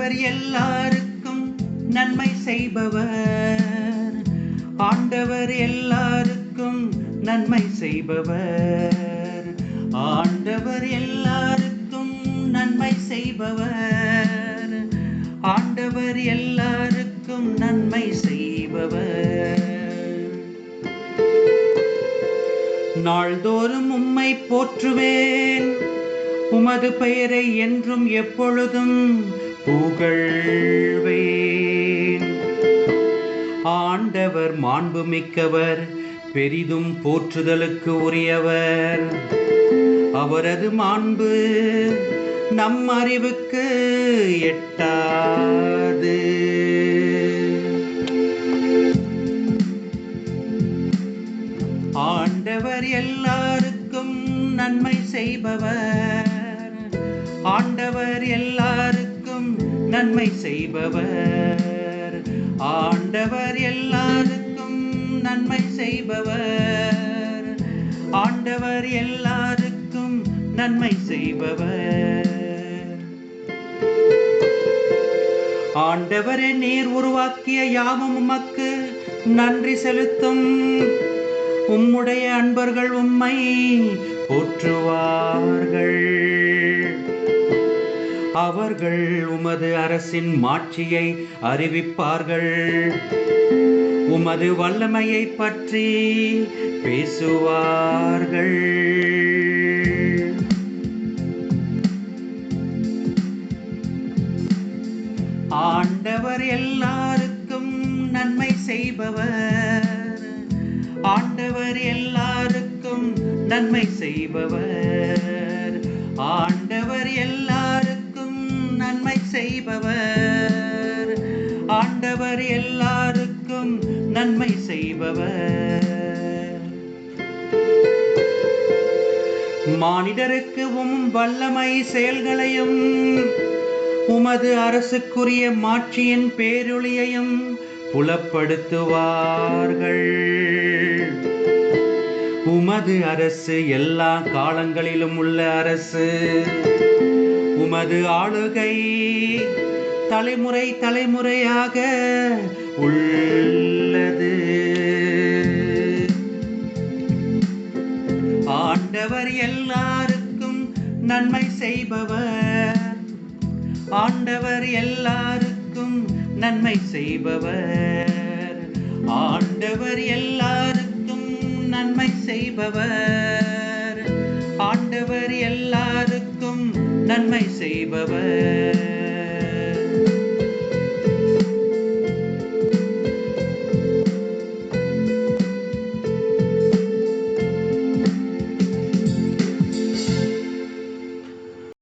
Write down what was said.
ஆண்டவர் எல்லாருக்கும் நன்மை செய்பவர். ஆண்டவர் எல்லாருக்கும் நன்மை செய்பவர். ஆண்டவர் எல்லாருக்கும் நன்மை செய்பவர். ஆண்டவர் எல்லாருக்கும் நன்மை செய்பவர். நாள்தோறும் உம்மை போற்றுவேன், உமது பெயரை என்றும் எப்பொழுதும் புகழ்வேன். ஆண்டவர் மாண்புமிக்கவர், பெரிதும் போற்றுதலுக்கு உரியவர். அவரது மாண்பு நம் அறிவுக்கு எட்டாது. ஆண்டவர் எல்லாருக்கும் நன்மை செய்பவர். ஆண்டவர் எல்லாருக்கும் நன்மை செய்பவர். ஆண்டவர் எல்லாருக்கும் நன்மை செய்பவர். ஆண்டவர் எல்லாருக்கும் நன்மை செய்பவர். ஆண்டவரே, நீர் உருவாக்கிய யாவும் உமக்கு நன்றி செலுத்தும். உம்முடைய அன்பர்கள் உம்மை போற்றுவார்கள். அவர்கள் உமது அரசின் மாட்சியை அறிவிப்பார்கள். உமது வல்லமையை பற்றி பேசுவார்கள். ஆண்டவர் எல்லாருக்கும் நன்மை செய்பவர். ஆண்டவர் எல்லாருக்கும் நன்மை செய்பவர். ஆண்டவர் எல்லாருக்கும் நன்மை செய்பவர். ஆண்டவர் எல்லாருக்கும் நன்மை செய்பவர். மானிடருக்கு வல்லமை செயல்களையும் உமது அரசுக்குரிய மாட்சியின் பேரொளியையும் புலப்படுத்துவார்கள். உமது அரசு எல்லா காலங்களிலும் உள்ள அரசு. உமது ஆளுகை தலைமுறை தலைமுறையாக உள்ளது. ஆண்டவர் எல்லாருக்கும் நன்மை செய்பவர். ஆண்டவர் எல்லாருக்கும் நன்மை செய்பவர். ஆண்டவர் எல்லாருக்கும் நன்மை செய்பவர். ஆண்டவர் எல்லாருக்கும் நன்மை செய்பவர்.